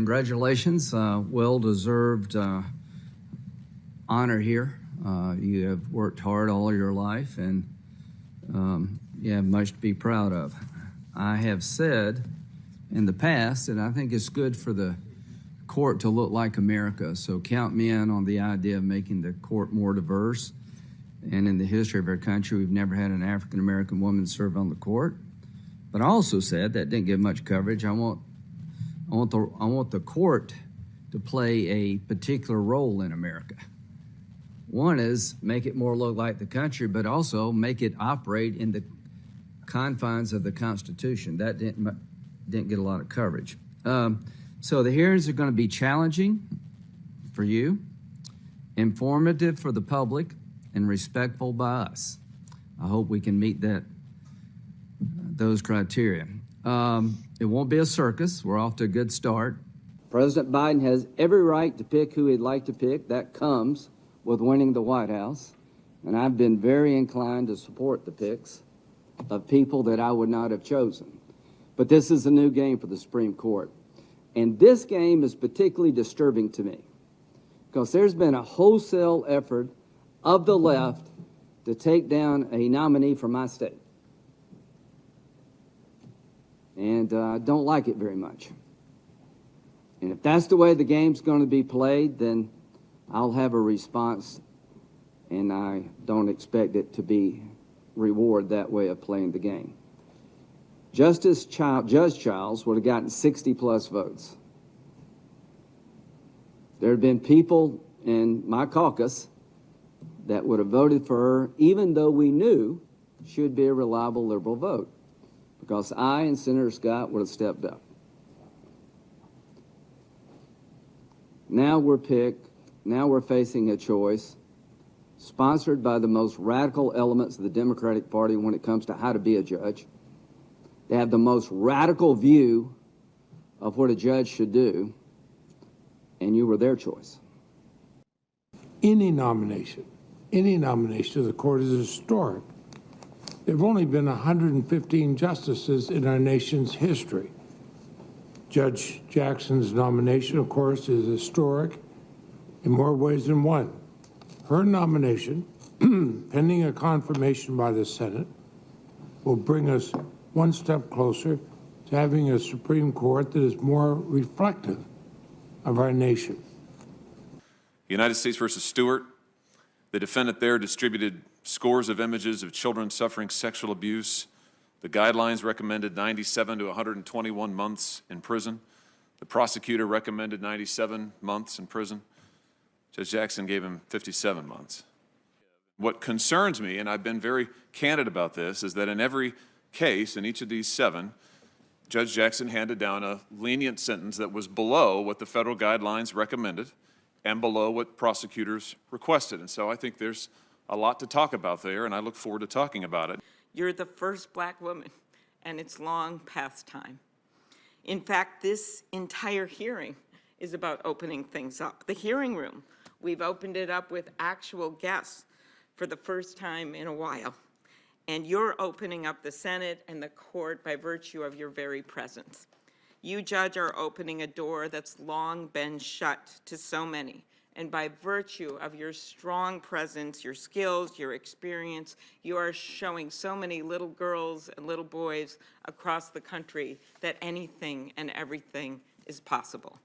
congratulations. Well-deserved honor here. You have worked hard all your life, and you have much to be proud of. I have said in the past that I think it's good for the court to look like America, so count me in on the idea of making the court more diverse. And in the history of our country, we've never had an African-American woman serve on the court. But I also said that didn't get much coverage. I want the court to play a particular role in America. One is make it more look like the country, but also make it operate in the confines of the Constitution. That didn't get a lot of coverage. So the hearings are going to be challenging for you, informative for the public, and respectful by us. I hope we can meet those criteria. It won't be a circus. We're off to a good start. President Biden has every right to pick who he'd like to pick. That comes with winning the White House. And I've been very inclined to support the picks of people that I would not have chosen. But this is a new game for the Supreme Court. And this game is particularly disturbing to me because there's been a wholesale effort of the left to take down a nominee from my state. And I don't like it very much. And if that's the way the game's going to be played, then I'll have a response, and I don't expect it to be reward that way of playing the game. Judge Childs would have gotten 60-plus votes. There have been people in my caucus that would have voted for her, even though we knew she would be a reliable liberal vote, because I and Senator Scott would have stepped up. Now we're facing a choice sponsored by the most radical elements of the Democratic Party when it comes to how to be a judge. They have the most radical view of what a judge should do, and you were their choice. Any nomination of the court is historic. There have only been 115 justices in our nation's history. Judge Jackson's nomination, of course, is historic in more ways than one. Her nomination, pending a confirmation by the Senate, will bring us one step closer to having a Supreme Court that is more reflective of our nation. United States versus Stewart, the defendant there distributed scores of images of children suffering sexual abuse. The guidelines recommended 97 to 121 months in prison. The prosecutor recommended 97 months in prison. Judge Jackson gave him 57 months. What concerns me, and I've been very candid about this, is that in every case, in each of these 7, Judge Jackson handed down a lenient sentence that was below what the federal guidelines recommended and below what prosecutors requested. And so I think there's a lot to talk about there, and I look forward to talking about it. You're the first black woman, and it's long past time. In fact, this entire hearing is about opening things up. The hearing room, we've opened it up with actual guests for the first time in a while. And you're opening up the Senate and the court by virtue of your very presence. You, Judge, are opening a door that's long been shut to so many. And by virtue of your strong presence, your skills, your experience, you are showing so many little girls and little boys across the country that anything and everything is possible.